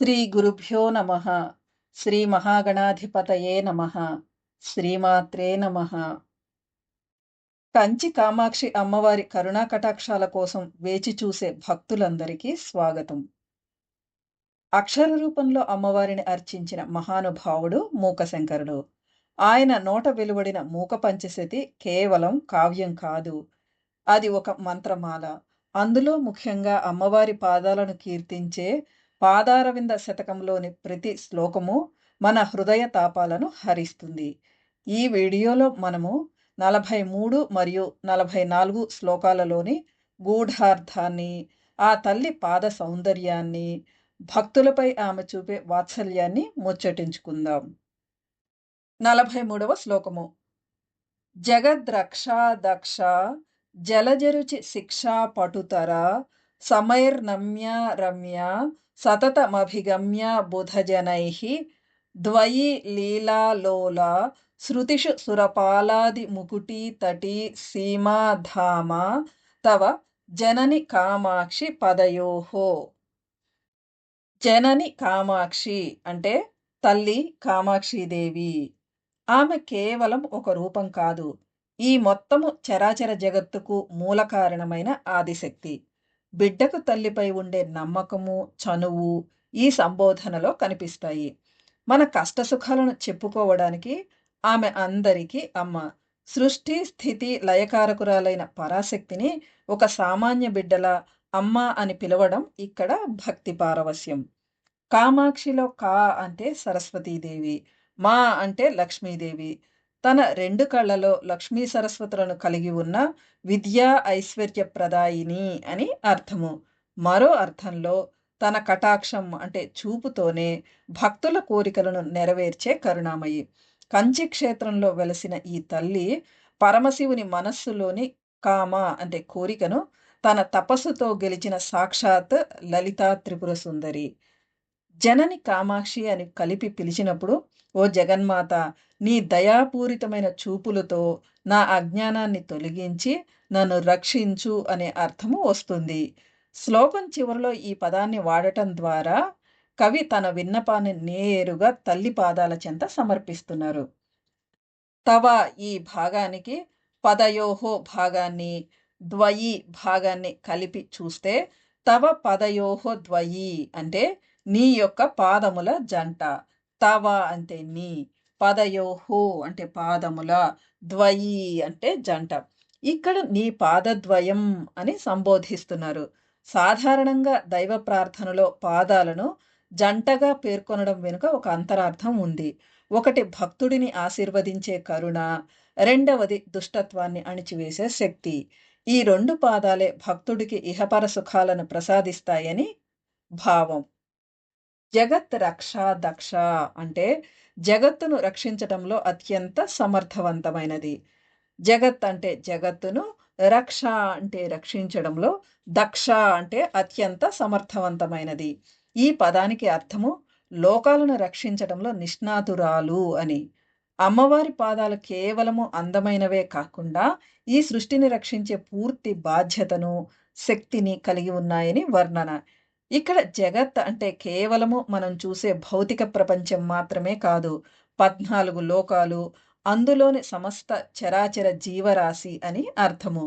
శ్రీ గురుభ్యో నమః. శ్రీ మహాగణాధిపతయే నమః. శ్రీమాత్రే నమః. కంచి కామాక్షి అమ్మవారి కరుణా కటాక్షాల కోసం వేచి చూసే భక్తులందరికీ స్వాగతం. అక్షర రూపంలో అమ్మవారిని అర్చించిన మహానుభావుడు మూకశంకరుడు. ఆయన నోట వెలువడిన మూక పంచశతి కేవలం కావ్యం కాదు, అది ఒక మంత్రమాల. అందులో ముఖ్యంగా అమ్మవారి పాదాలను కీర్తించే పాదారవింద శతకంలోని ప్రతి శ్లోకము మన హృదయ తాపాలను హరిస్తుంది. ఈ వీడియోలో మనము 43 మరియు 44 శ్లోకాలలోని గూఢార్థాన్ని, ఆ తల్లి పాద సౌందర్యాన్ని, భక్తులపై ఆమె చూపే వాత్సల్యాన్ని ముచ్చటించుకుందాం. 43వ శ్లోకము. జగద్రక్షా దక్ష జలజరుచి శిక్షా పటుతర సమైర్నమ్య రమ్య సతతమభిగమ్య బుధజనైః ద్వయి లీలాలోల శృతిషు సురపాలాది ముకుటీ తటీ సీమాధామ తవ జనని కామాక్షి పదయోహో. జనని కామాక్షి అంటే తల్లి కామాక్షిదేవి. ఆమె కేవలం ఒక రూపం కాదు, ఈ మొత్తము చరాచర జగత్తుకు మూల కారణమైన ఆదిశక్తి. బిడ్డకు తల్లిపై ఉండే నమ్మకము, చనువు ఈ సంబోధనలో కనిపిస్తాయి. మన కష్టసుఖాలను చెప్పుకోవడానికి ఆమె అందరికీ అమ్మ. సృష్టి స్థితి లయకారకురాలైన పరాశక్తిని ఒక సామాన్య బిడ్డల అమ్మ అని పిలవడం ఇక్కడ భక్తి పారవస్యం. కామాక్షిలో కా అంటే సరస్వతీదేవి, మా అంటే లక్ష్మీదేవి. తన 2 కళ్ళలో లక్ష్మీ సరస్వతులను కలిగి ఉన్న విద్యా ఐశ్వర్య ప్రదాయిని అని అర్థము. మరో అర్థంలో తన కటాక్షం అంటే చూపుతోనే భక్తుల కోరికలను నెరవేర్చే కరుణామయి. కంచి క్షేత్రంలో వెలసిన ఈ తల్లి పరమశివుని మనస్సులోని కామ అంటే కోరికను తన తపస్సుతో గెలిచిన సాక్షాత్ లలితా త్రిపుర సుందరి. జనని కామాక్షి అని కలిపి పిలిచినప్పుడు, ఓ జగన్మాత, నీ దయాపూరితమైన చూపులతో నా అజ్ఞానాన్ని తొలగించి నన్ను రక్షించు అనే అర్థము వస్తుంది. శ్లోకం చివరిలో ఈ పదాన్ని వాడటం ద్వారా కవి తన విన్నపాన్ని నేరుగా తల్లి పాదాల చెంత సమర్పిస్తున్నారు. తవ ఈ భాగానికి పదయోహో భాగాన్ని, ద్వయి భాగాన్ని కలిపి చూస్తే తవ పదయోహో ద్వయి అంటే నీ యొక్క పాదముల జంట. తవ అంటే నీ, పదయోహో అంటే పాదముల, ద్వయి అంటే జంట. ఇక్కడ నీ పాదద్వయం అని సంబోధిస్తున్నారు. సాధారణంగా దైవ ప్రార్థనలో పాదాలను జంటగా పేర్కొనడం వెనుక ఒక అంతరార్థం ఉంది. ఒకటి భక్తుడిని ఆశీర్వదించే కరుణ, రెండవది దుష్టత్వాన్ని అణిచివేసే శక్తి. ఈ 2 పాదాలే భక్తుడికి ఇహపర సుఖాలను ప్రసాదిస్తాయని భావం. జగత్ రక్షా దక్ష అంటే జగత్తును రక్షించటంలో అత్యంత సమర్థవంతమైనది. జగత్ అంటే జగత్తును, రక్ష అంటే రక్షించడంలో, దక్ష అంటే అత్యంత సమర్థవంతమైనది. ఈ పదానికి అర్థము లోకాలను రక్షించడంలో నిష్ణాతురాలు అని. అమ్మవారి పాదాలు కేవలము అందమైనవే కాకుండా ఈ సృష్టిని రక్షించే పూర్తి బాధ్యతను, శక్తిని కలిగి ఉన్నాయని వర్ణన. ఇక్కడ జగత్ అంటే కేవలము మనం చూసే భౌతిక ప్రపంచం మాత్రమే కాదు, 14 లోకాలు, అందులోని సమస్త చరాచర జీవరాశి అని అర్థము.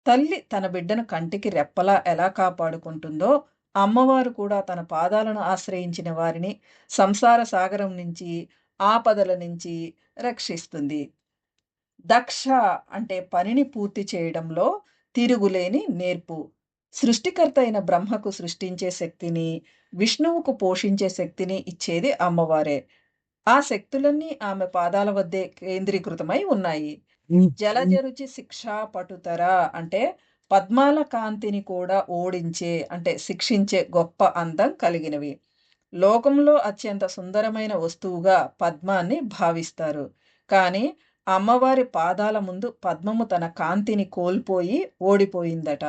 తల్లి తన బిడ్డను కంటికి రెప్పలా ఎలా కాపాడుకుంటుందో, అమ్మవారు కూడా తన పాదాలను ఆశ్రయించిన వారిని సంసార సాగరం నుంచి, ఆపదల నుంచి రక్షిస్తుంది. దక్ష అంటే పనిని పూర్తి చేయడంలో తిరుగులేని నేర్పు. సృష్టికర్త అయిన బ్రహ్మకు సృష్టించే శక్తిని, విష్ణువుకు పోషించే శక్తిని ఇచ్చేది అమ్మవారే. ఆ శక్తులన్నీ ఆమె పాదాల వద్దే కేంద్రీకృతమై ఉన్నాయి. జలజరుచి శిక్షా పటుతర అంటే పద్మాల కాంతిని కూడా ఓడించే అంటే శిక్షించే గొప్ప అందం కలిగినవి. లోకంలో అత్యంత సుందరమైన వస్తువుగా పద్మాన్ని భావిస్తారు. కానీ అమ్మవారి పాదాల ముందు పద్మము తన కాంతిని కోల్పోయి ఓడిపోయిందట.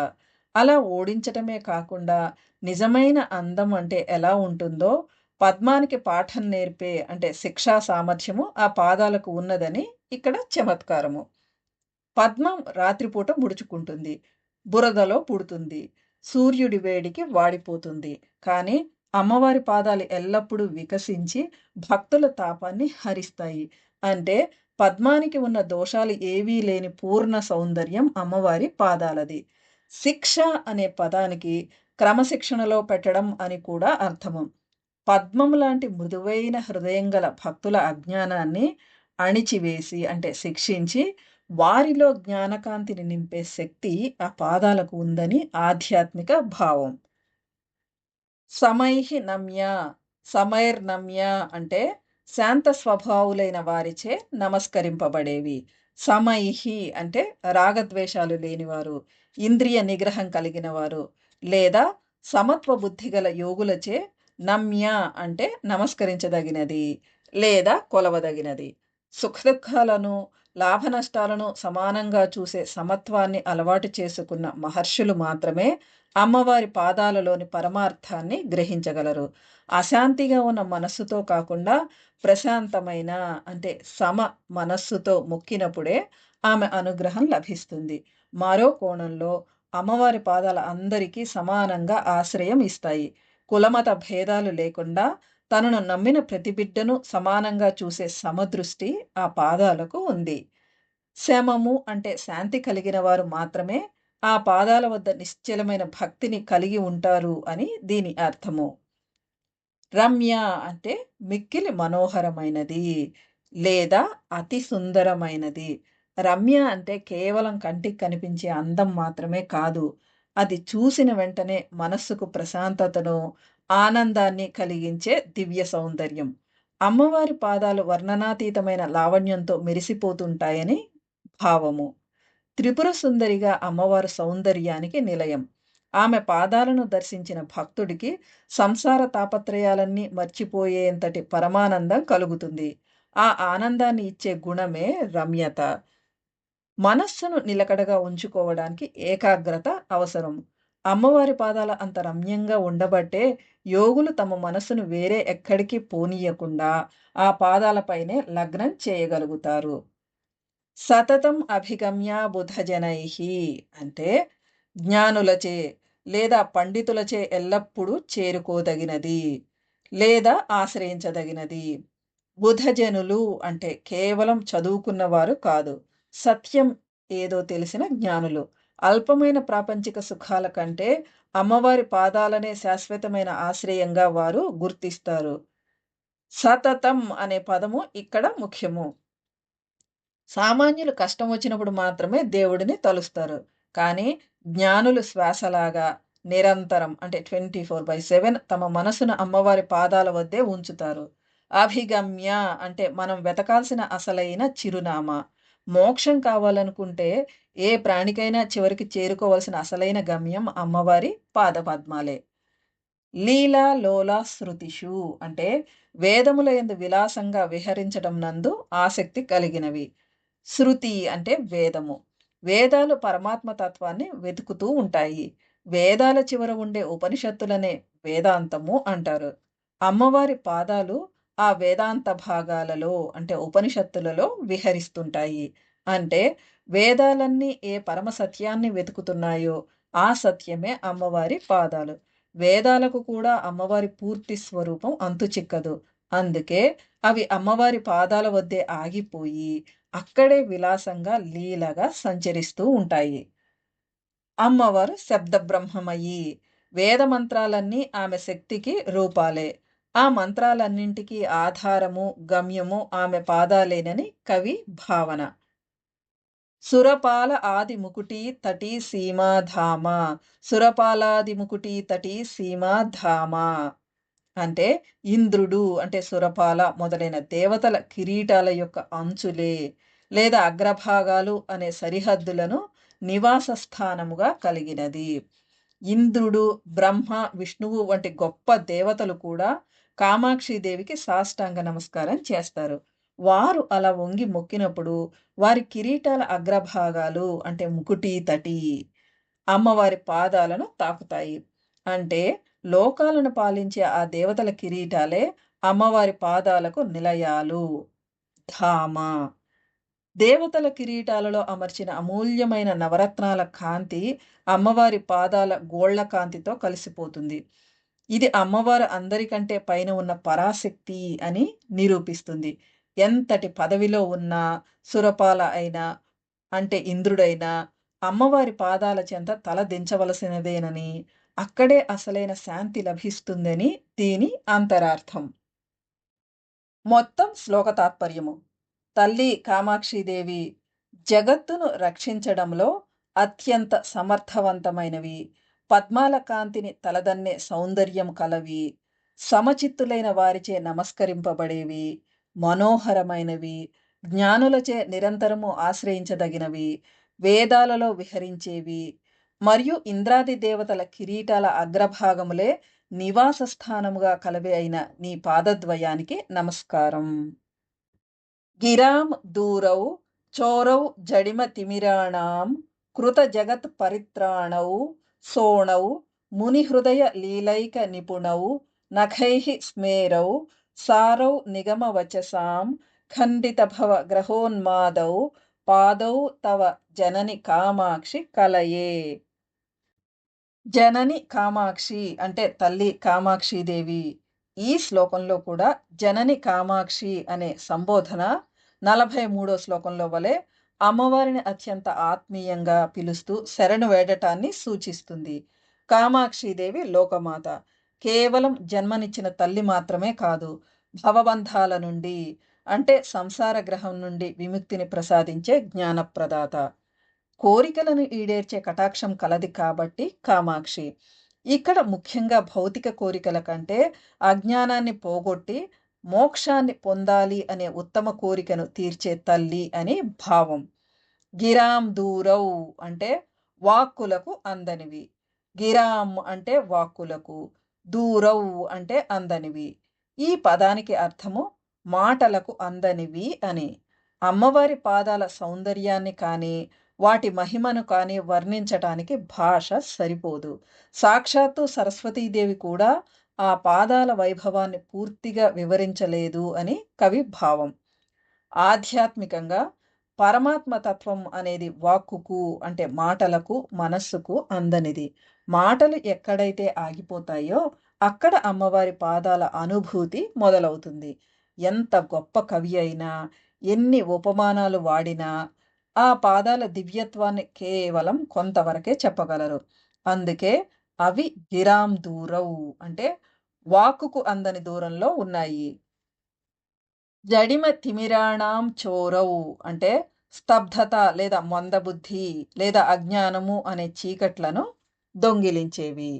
అలా ఓడించటమే కాకుండా నిజమైన అందం అంటే ఎలా ఉంటుందో పద్మానికి పాఠం నేర్పే అంటే శిక్షా సామర్థ్యము ఆ పాదాలకు ఉన్నదని ఇక్కడ చమత్కారము. పద్మం రాత్రిపూట ముడుచుకుంటుంది, బురదలో పుడుతుంది, సూర్యుడి వేడికి వాడిపోతుంది. కానీ అమ్మవారి పాదాలు ఎల్లప్పుడూ వికసించి భక్తుల తాపాన్ని హరిస్తాయి. అంటే పద్మానికి ఉన్న దోషాలు ఏవీ లేని పూర్ణ సౌందర్యం అమ్మవారి పాదాలది. శిక్ష అనే పదానికి క్రమశిక్షణలో పెట్టడం అని కూడా అర్థము. పద్మం లాంటి మృదువైన హృదయం గల భక్తుల అజ్ఞానాన్ని అణిచివేసి అంటే శిక్షించి వారిలో జ్ఞానకాంతిని నింపే శక్తి ఆ పాదాలకు ఉందని ఆధ్యాత్మిక భావం. సమైహి నమ్య, సమైర్నమ్య అంటే శాంత స్వభావులైన వారిచే నమస్కరింపబడేవి. సమైహి అంటే రాగద్వేషాలు లేనివారు, ఇంద్రియ నిగ్రహం కలిగిన వారు లేదా సమత్వ బుద్ధి గల యోగులచే నమ్య అంటే నమస్కరించదగినది లేదా కొలవదగినది. సుఖదుఖాలను, లాభనష్టాలను సమానంగా చూసే సమత్వాన్ని అలవాటు చేసుకున్న మహర్షులు మాత్రమే అమ్మవారి పాదాలలోని పరమార్థాన్ని గ్రహించగలరు. అశాంతిగా ఉన్న మనస్సుతో కాకుండా ప్రశాంతమైన అంటే సమ మనస్సుతో మొక్కినప్పుడే ఆమె అనుగ్రహం లభిస్తుంది. మరో కోణంలో అమ్మవారి పాదాలు అందరికీ సమానంగా ఆశ్రయం ఇస్తాయి. కులమత భేదాలు లేకుండా తనను నమ్మిన ప్రతి బిడ్డను సమానంగా చూసే సమదృష్టి ఆ పాదాలకు ఉంది. శమము అంటే శాంతి కలిగిన వారు మాత్రమే ఆ పాదాల వద్ద నిశ్చలమైన భక్తిని కలిగి ఉంటారు అని దీని అర్థము. రమ్య అంటే మిక్కిలి మనోహరమైనది లేదా అతి సుందరమైనది. రమ్య అంటే కేవలం కంటికి కనిపించే అందం మాత్రమే కాదు. అది చూసిన వెంటనే మనస్సుకు ప్రశాంతతను, ఆనందాన్ని కలిగించే దివ్య సౌందర్యం. అమ్మవారి పాదాలు వర్ణనాతీతమైన లావణ్యంతో మెరిసిపోతుంటాయని భావము. త్రిపుర సుందరిగా అమ్మవారు సౌందర్యానికి నిలయం. ఆమె పాదాలను దర్శించిన భక్తుడికి సంసార తాపత్రయాలన్నీ మర్చిపోయేంతటి పరమానందం కలుగుతుంది. ఆ ఆనందాన్ని ఇచ్చే గుణమే రమ్యత. మనస్సును నిలకడగా ఉంచుకోవడానికి ఏకాగ్రత అవసరం. అమ్మవారి పాదాల అంత రమ్యంగా ఉండబట్టే యోగులు తమ మనస్సును వేరే ఎక్కడికి పోనీయకుండా ఆ పాదాలపైనే లగ్నం చేయగలుగుతారు. సతతం అభిగమ్య బుధజనైః అంటే జ్ఞానులచే లేదా పండితులచే ఎల్లప్పుడూ చేరుకోదగినది లేదా ఆశ్రయించదగినది. బుధజనులు అంటే కేవలం చదువుకున్నవారు కాదు. సత్యం ఏదో తెలిసిన జ్ఞానులు. అల్పమైన ప్రాపంచిక సుఖాల కంటే అమ్మవారి పాదాలనే శాశ్వతమైన ఆశ్రయంగా వారు గుర్తిస్తారు. సతతం అనే పదము ఇక్కడ ముఖ్యము. సామాన్యులు కష్టం వచ్చినప్పుడు మాత్రమే దేవుడిని తలుస్తారు. కానీ జ్ఞానులు శ్వాసలాగా నిరంతరం అంటే 24/7 తమ మనసును అమ్మవారి పాదాల వద్దే ఉంచుతారు. అభిగమ్య అంటే మనం వెతకాల్సిన అసలైన చిరునామా. మోక్షం కావాలనుకుంటే ఏ ప్రాణికైనా చివరికి చేరుకోవాల్సిన అసలైన గమ్యం అమ్మవారి పాదపద్మాలే. లీలా లోలా శృతిషు అంటే వేదముల యందు విలాసంగా విహరించడం నందు ఆసక్తి కలిగినవి. శృతి అంటే వేదము. వేదాలు పరమాత్మ తత్వాన్ని వెతుకుతూ ఉంటాయి. వేదాల చివర ఉండే ఉపనిషత్తులనే వేదాంతము అంటారు. అమ్మవారి పాదాలు ఆ వేదాంత భాగాలలో అంటే ఉపనిషత్తులలో విహరిస్తుంటాయి. అంటే వేదాలన్నీ ఏ పరమ సత్యాన్ని వెతుకుతున్నాయో ఆ సత్యమే అమ్మవారి పాదాలు. వేదాలకు కూడా అమ్మవారి పూర్తి స్వరూపం అంతుచిక్కదు. అందుకే అవి అమ్మవారి పాదాల వద్దే ఆగిపోయి అక్కడే విలాసంగా లీలగా సంచరిస్తూ ఉంటాయి. అమ్మవారు శబ్దబ్రహ్మమయి. వేద మంత్రాలన్నీ ఆమె శక్తికి రూపాలే. ఆ మంత్రాలన్నింటికీ ఆధారము, గమ్యము ఆమె పాదాలేనని కవి భావన. సురపాల ఆది ముకుటి తటి సీమా ధామ. సురపాలాది ముకుటి తటి సీమా ధామ. అంటే ఇంద్రుడు అంటే సురపాల మొదలైన దేవతల కిరీటాల యొక్క అంచులే లేదా అగ్రభాగాలు అనే సరిహద్దులను నివాస స్థానముగా కలిగినది. ఇంద్రుడు, బ్రహ్మ, విష్ణువు వంటి గొప్ప దేవతలు కూడా కామాక్షిదేవికి సాష్టాంగ నమస్కారం చేస్తారు. వారు అలా వంగి మొక్కినప్పుడు వారి కిరీటాల అగ్రభాగాలు అంటే ముకుటి తటి అమ్మవారి పాదాలను తాకుతాయి. అంటే లోకాలను పాలించే ఆ దేవతల కిరీటాలే అమ్మవారి పాదాలకు నిలయాలు, ధామ. దేవతల కిరీటాలలో అమర్చిన అమూల్యమైన నవరత్నాల కాంతి అమ్మవారి పాదాల గోళ్ల కాంతితో కలిసిపోతుంది. ఇది అమ్మవారు అందరికంటే పైన ఉన్న పరాశక్తి అని నిరూపిస్తుంది. ఎంతటి పదవిలో ఉన్న సురపాల అయినా, అంటే ఇంద్రుడైనా, అమ్మవారి పాదాల చెంత తల దించవలసినదేనని, అక్కడే అసలైన శాంతి లభిస్తుందని దీని అంతరార్థం. మొత్తం శ్లోక తాత్పర్యము. తల్లి కామాక్షిదేవి జగత్తును రక్షించడంలో అత్యంత సమర్థవంతమైనవి, పద్మాల కాంతిని తలదన్నే సౌందర్యం కలవి, సమచిత్తులైన వారిచే నమస్కరింపబడేవి, మనోహరమైనవి, జ్ఞానులచే నిరంతరము ఆశ్రయించదగినవి, వేదాలలో విహరించేవి, మరియు ఇంద్రాది దేవతల కిరీటాల అగ్రభాగములే నివాస స్థానముగా కలవి అయిన నీ పాదద్వయానికి నమస్కారం. గిరాం దూరౌ చోరౌ జడిమ తిమిరాణాం కృత జగత్ పరిత్రాణౌ సోణౌ మునిహృదయ లీలైక నిపుణౌ నఖైః స్మేరౌ సారౌ నిగమ వచసాం ఖండిత భవ గ్రహోన్మాదౌ పాదౌ తవ జనని కామాక్షి కలయే. జనని కామాక్షి అంటే తల్లి కామాక్షిదేవి. ఈ శ్లోకంలో కూడా జనని కామాక్షి అనే సంబోధన 43వ శ్లోకంలో వలె అమ్మవారిని అత్యంత ఆత్మీయంగా పిలుస్తూ శరణు వేడటాన్ని సూచిస్తుంది. కామాక్షిదేవి లోకమాత. కేవలం జన్మనిచ్చిన తల్లి మాత్రమే కాదు, భవబంధాల నుండి అంటే సంసార గ్రహం నుండి విముక్తిని ప్రసాదించే జ్ఞానప్రదాత. కోరికలను ఈడేర్చే కటాక్షం కలది కాబట్టి కామాక్షి. ఇక్కడ ముఖ్యంగా భౌతిక కోరికల కంటే అజ్ఞానాన్ని పోగొట్టి మోక్షాన్ని పొందాలి అనే ఉత్తమ కోరికను తీర్చే తల్లి అని భావం. గిరాం దూరౌ అంటే వాక్కులకు అందనివి. గిరాం అంటే వాక్కులకు, దూరౌ అంటే అందనివి. ఈ పదానికి అర్థము మాటలకు అందనివి అని. అమ్మవారి పాదాల సౌందర్యాన్ని కానీ వాటి మహిమను కానీ వర్ణించటానికి భాష సరిపోదు. సాక్షాత్తు సరస్వతీదేవి కూడా ఆ పాదాల వైభవాన్ని పూర్తిగా వివరించలేదు అని కవి భావం. ఆధ్యాత్మికంగా పరమాత్మ తత్వం అనేది వాక్కుకు అంటే మాటలకు, మనస్సుకు అందనిది. మాటలు ఎక్కడైతే ఆగిపోతాయో అక్కడ అమ్మవారి పాదాల అనుభూతి మొదలవుతుంది. ఎంత గొప్ప కవి అయినా, ఎన్ని ఉపమానాలు వాడినా ఆ పాదాల దివ్యత్వాన్ని కేవలం కొంతవరకే చెప్పగలరు. అందుకే అవి గిరాం దూరౌ అంటే వాక్కుకు అందని దూరంలో ఉన్నాయి. జడిమ తిమిరాణాం చోరౌ అంటే స్తబ్దత లేదా మందబుద్ధి లేదా అజ్ఞానము అనే చీకట్లను దొంగిలించేవి.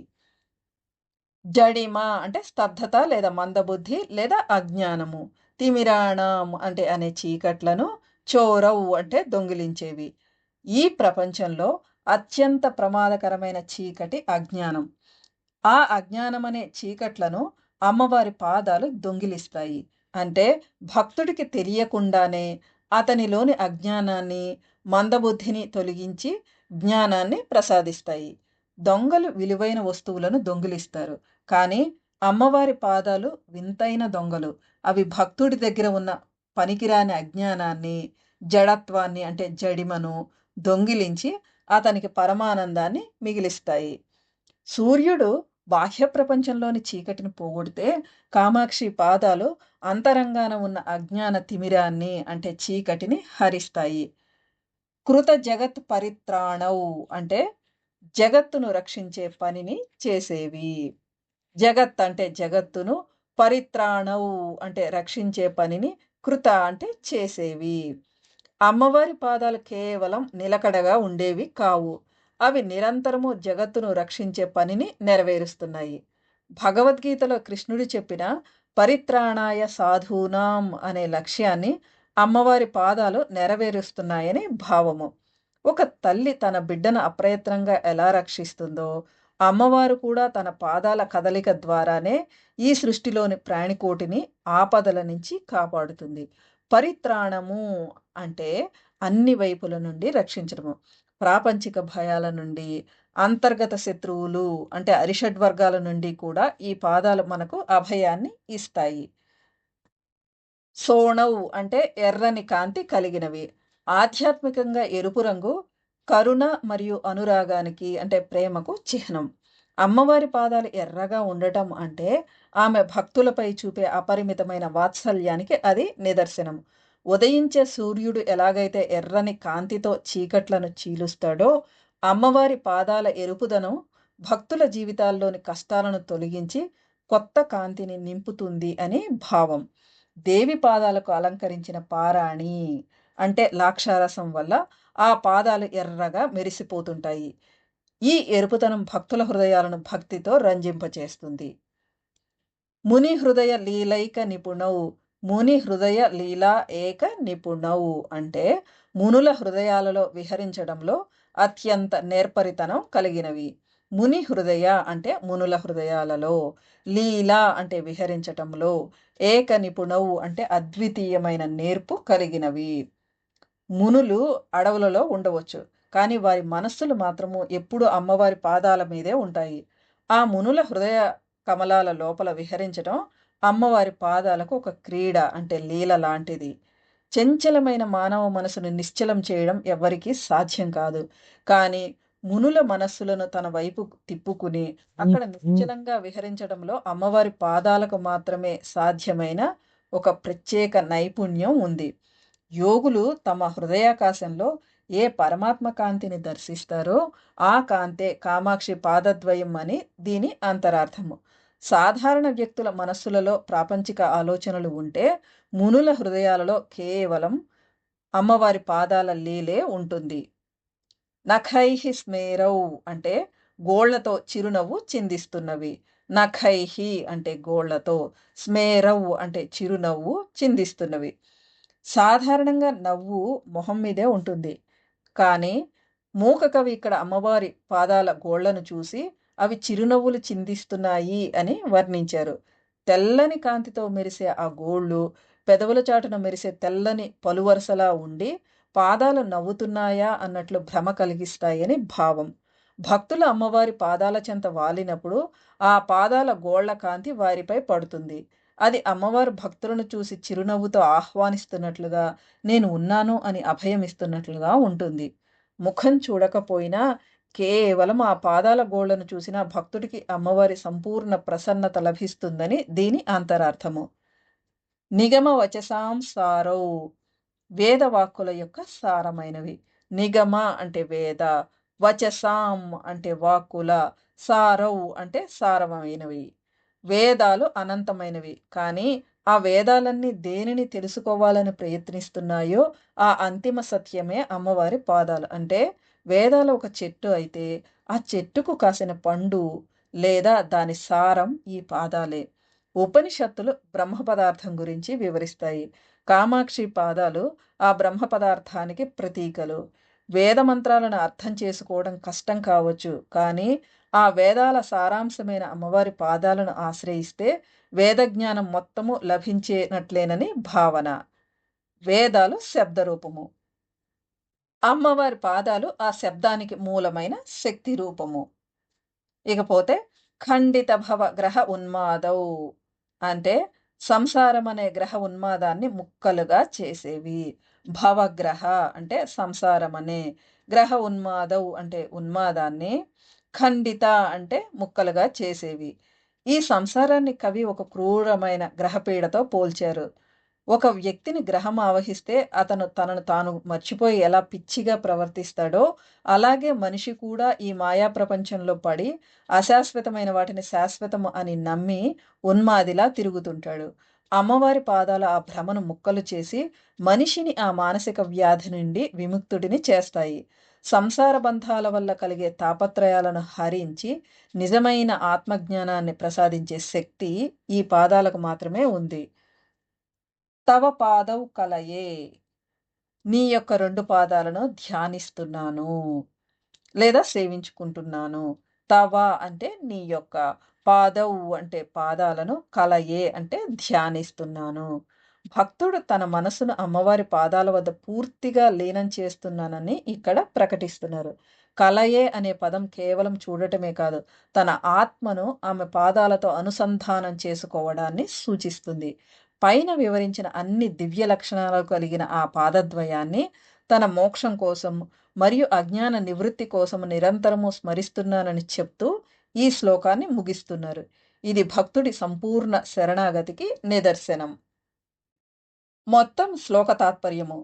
జడిమ అంటే స్తబ్దత లేదా మందబుద్ధి లేదా అజ్ఞానము. తిమిరాణం అంటే అనే చీకట్లను, చోరౌ అంటే దొంగిలించేవి. ఈ ప్రపంచంలో అత్యంత ప్రమాదకరమైన చీకటి అజ్ఞానం. ఆ అజ్ఞానమనే చీకట్లను అమ్మవారి పాదాలు దొంగిలిస్తాయి. అంటే భక్తుడికి తెలియకుండానే అతనిలోని అజ్ఞానాన్ని, మందబుద్ధిని తొలగించి జ్ఞానాన్ని ప్రసాదిస్తాయి. దొంగలు విలువైన వస్తువులను దొంగిలిస్తారు. కానీ అమ్మవారి పాదాలు వింతైన దొంగలు. అవి భక్తుడి దగ్గర ఉన్న పనికిరాని అజ్ఞానాన్ని, జడత్వాన్ని అంటే జడిమను దొంగిలించి అతనికి పరమానందాన్ని మిగిలిస్తాయి. సూర్యుడు బాహ్య ప్రపంచంలోని చీకటిని పోగొడితే కామాక్షి పాదాలు అంతరంగాన ఉన్న అజ్ఞాన తిమిరాన్ని అంటే చీకటిని హరిస్తాయి. కృత జగత్ పరిత్రాణౌ అంటే జగత్తును రక్షించే పనిని చేసేవి. జగత్ అంటే జగత్తును, పరిత్రాణౌ అంటే రక్షించే పనిని, కృత అంటే చేసేవి. అమ్మవారి పాదాలు కేవలం నిలకడగా ఉండేవి కావు. అవి నిరంతరము జగత్తును రక్షించే పనిని నెరవేరుస్తున్నాయి. భగవద్గీతలో కృష్ణుడు చెప్పిన పరిత్రాణాయ సాధూనాం అనే లక్ష్యాన్ని అమ్మవారి పాదాలు నెరవేరుస్తున్నాయని భావము. ఒక తల్లి తన బిడ్డను అప్రయత్నంగా ఎలా రక్షిస్తుందో అమ్మవారు కూడా తన పాదాల కదలిక ద్వారానే ఈ సృష్టిలోని ప్రాణికోటిని ఆపదల నుంచి కాపాడుతుంది. పరిత్రాణము అంటే అన్ని వైపుల నుండి రక్షించడము. ప్రాపంచిక భయాల నుండి, అంతర్గత శత్రువులు అంటే అరిషడ్వర్గాల నుండి కూడా ఈ పాదాలు మనకు అభయాన్ని ఇస్తాయి. సోణౌ అంటే ఎర్రని కాంతి కలిగినవి. ఆధ్యాత్మికంగా ఎరుపు రంగు కరుణ మరియు అనురాగానికి అంటే ప్రేమకు చిహ్నం. అమ్మవారి పాదాలు ఎర్రగా ఉండటం అంటే ఆమె భక్తులపై చూపే అపరిమితమైన వాత్సల్యానికి అది నిదర్శనం. ఉదయించే సూర్యుడు ఎలాగైతే ఎర్రని కాంతితో చీకట్లను చీలుస్తాడో, అమ్మవారి పాదాల ఎరుపుదనం భక్తుల జీవితాల్లోని కష్టాలను తొలగించి కొత్త కాంతిని నింపుతుంది అని భావం. దేవి పాదాలకు అలంకరించిన పారాణి అంటే లాక్షారసం వల్ల ఆ పాదాలు ఎర్రగా మెరిసిపోతుంటాయి. ఈ ఎరుపుతనం భక్తుల హృదయాలను భక్తితో రంజింపచేస్తుంది. ముని హృదయ లీలైక నిపుణౌ. ముని హృదయ లీలా ఏక నిపుణౌ అంటే మునుల హృదయాలలో విహరించడంలో అత్యంత నేర్పరితనం కలిగినవి. ముని హృదయ అంటే మునుల హృదయాలలో, లీలా అంటే విహరించటంలో, ఏక నిపుణౌ అంటే అద్వితీయమైన నేర్పు కలిగినవి. మునులు అడవులలో ఉండవచ్చు. కానీ వారి మనస్సులు మాత్రము ఎప్పుడూ అమ్మవారి పాదాల మీదే ఉంటాయి. ఆ మునుల హృదయ కమలాల లోపల విహరించటం అమ్మవారి పాదాలకు ఒక క్రీడ అంటే లీల లాంటిది. చంచలమైన మానవ మనసును నిశ్చలం చేయడం ఎవ్వరికీ సాధ్యం కాదు. కానీ మునుల మనస్సులను తన వైపు తిప్పుకుని అక్కడ నిశ్చలంగా విహరించడంలో అమ్మవారి పాదాలకు మాత్రమే సాధ్యమైన ఒక ప్రత్యేక నైపుణ్యం ఉంది. యోగులు తమ హృదయాకాశంలో ఏ పరమాత్మ కాంతిని దర్శిస్తారో ఆ కాంతే కామాక్షి పాదద్వయం అని దీని అంతరార్థము. సాధారణ వ్యక్తుల మనస్సులలో ప్రాపంచిక ఆలోచనలు ఉంటే మునుల హృదయాలలో కేవలం అమ్మవారి పాదాల లీలే ఉంటుంది. నఖైహి స్మేరౌ అంటే గోళ్లతో చిరునవ్వు చిందిస్తున్నవి. నఖైహి అంటే గోళ్లతో, స్మేరౌ అంటే చిరునవ్వు చిందిస్తున్నవి. సాధారణంగా నవ్వు మొహం మీదే ఉంటుంది. కానీ మూక కవి ఇక్కడ అమ్మవారి పాదాల గోళ్లను చూసి అవి చిరునవ్వులు చిందిస్తున్నాయి అని వర్ణించారు. తెల్లని కాంతితో మెరిసే ఆ గోళ్ళు పెదవుల చాటున మెరిసే తెల్లని పలువరసలా ఉండి పాదాలు నవ్వుతున్నాయా అన్నట్లు భ్రమ కలిగిస్తాయని భావం. భక్తులు అమ్మవారి పాదాల చెంత వాలినప్పుడు ఆ పాదాల గోళ్ల కాంతి వారిపై పడుతుంది. అది అమ్మవారు భక్తులను చూసి చిరునవ్వుతో ఆహ్వానిస్తున్నట్లుగా, నేను ఉన్నాను అని అభయం ఇస్తున్నట్లుగా ఉంటుంది. ముఖం చూడకపోయినా కేవలం ఆ పాదాల గోళ్లను చూసిన భక్తుడికి అమ్మవారి సంపూర్ణ ప్రసన్నత లభిస్తుందని దీని అంతరార్థము. నిగమ వచసాం సారౌ వేదవాక్కుల యొక్క సారమైనవి. నిగమ అంటే వేద, వచసాం అంటే వాక్కుల, సారౌ అంటే సారమైనవి. వేదాలు అనంతమైనవి. కానీ ఆ వేదాలన్నీ దేనిని తెలుసుకోవాలని ప్రయత్నిస్తున్నాయో ఆ అంతిమ సత్యమే అమ్మవారి పాదాలు. అంటే వేదాలు ఒక చెట్టు అయితే ఆ చెట్టుకు కాసిన పండు లేదా దాని సారం ఈ పాదాలే. ఉపనిషత్తులు బ్రహ్మ పదార్థం గురించి వివరిస్తాయి. కామాక్షి పాదాలు ఆ బ్రహ్మ పదార్థానికి ప్రతీకలు. వేద మంత్రాలను అర్థం చేసుకోవడం కష్టం కావచ్చు. కానీ ఆ వేదాల సారాంశమైన అమ్మవారి పాదాలను ఆశ్రయిస్తే వేదజ్ఞానం మొత్తము లభించేనట్లేనని భావన. వేదాలు శబ్దరూపము. అమ్మవారి పాదాలు ఆ శబ్దానికి మూలమైన శక్తి రూపము. ఇకపోతే ఖండిత భవ గ్రహ ఉన్మాదౌ అంటే సంసారం అనే గ్రహ ఉన్మాదాన్ని ముక్కలుగా చేసేవి. భవగ్రహ అంటే సంసారం అనే, గ్రహ ఉన్మాదౌ అంటే ఉన్మాదాన్ని, ఖండిత అంటే ముక్కలుగా చేసేవి. ఈ సంసారాన్ని కవి ఒక క్రూరమైన గ్రహపీడతో పోల్చారు. ఒక వ్యక్తిని గ్రహం ఆవహిస్తే అతను తనను తాను మర్చిపోయి ఎలా పిచ్చిగా ప్రవర్తిస్తాడో అలాగే మనిషి కూడా ఈ మాయా ప్రపంచంలో పడి అశాశ్వతమైన వాటిని శాశ్వతము అని నమ్మి ఉన్మాదిలా తిరుగుతుంటాడు. అమ్మవారి పాదాలు ఆ భ్రమను ముక్కలు చేసి మనిషిని ఆ మానసిక వ్యాధి నుండి విముక్తుడిని చేస్తాయి. సంసార బంధాల వల్ల కలిగే తాపత్రయాలను హరించి నిజమైన ఆత్మజ్ఞానాన్ని ప్రసాదించే శక్తి ఈ పాదాలకు మాత్రమే ఉంది. తవ పాదౌ కలయే నీ యొక్క 2 పాదాలను ధ్యానిస్తున్నాను లేదా సేవించుకుంటున్నాను. తవ అంటే నీ యొక్క, పాదౌ అంటే పాదాలను, కలయే అంటే ధ్యానిస్తున్నాను. భక్తుడు తన మనసును అమ్మవారి పాదాల వద్ద పూర్తిగా లీనం చేస్తున్నానని ఇక్కడ ప్రకటిస్తున్నారు. కలయే అనే పదం కేవలం చూడటమే కాదు, తన ఆత్మను ఆమె పాదాలతో అనుసంధానం చేసుకోవడాన్ని సూచిస్తుంది. పైన వివరించిన అన్ని దివ్య లక్షణాలు కలిగిన ఆ పాదద్వయాన్ని తన మోక్షం కోసం మరియు అజ్ఞాన నివృత్తి కోసం నిరంతరము స్మరిస్తున్నానని చెప్తూ ఈ శ్లోకాన్ని ముగిస్తున్నారు. ఇది భక్తుడి సంపూర్ణ శరణాగతికి నిదర్శనం. మొత్తం శ్లోక తాత్పర్యము: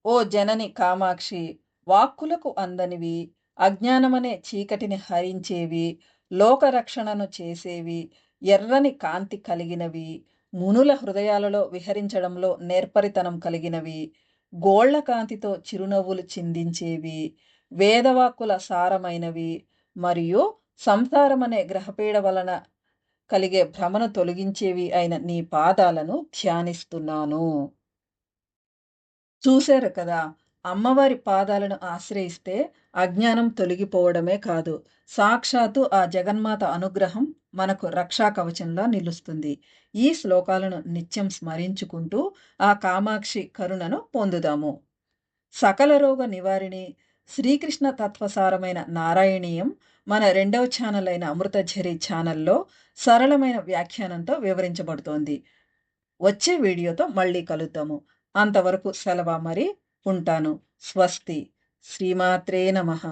ఓ జనని కామాక్షి, వాక్కులకు అందనివి, అజ్ఞానమనే చీకటిని హరించేవి, లోకరక్షణను చేసేవి, ఎర్రని కాంతి కలిగినవి, మునుల హృదయాలలో విహరించడంలో నేర్పరితనం కలిగినవి, గోళ్ల కాంతితో చిరునవ్వులు చిందించేవి, వేదవాక్కుల సారమైనవి, మరియు సంసారమనే గ్రహపీడ వలన కలిగే భ్రమను తొలగించేవి అయిన నీ పాదాలను ధ్యానిస్తున్నాను. చూశారు కదా! అమ్మవారి పాదాలను ఆశ్రయిస్తే అజ్ఞానం తొలగిపోవడమే కాదు, సాక్షాత్తు ఆ జగన్మాత అనుగ్రహం మనకు రక్షా కవచంలా నిలుస్తుంది. ఈ శ్లోకాలను నిత్యం స్మరించుకుంటూ ఆ కామాక్షి కరుణను పొందుదాము. సకల రోగ నివారిణి శ్రీకృష్ణ తత్వసారమైన నారాయణీయం మన 2వ ఛానల్ అయిన అమృతఝరి ఛానల్లో సరళమైన వ్యాఖ్యానంతో వివరించబడుతోంది. వచ్చే వీడియోతో మళ్ళీ కలుద్దాము. అంతవరకు సెలవా మరి. ఉంటాను. స్వస్తి. శ్రీమాత్రే నమః.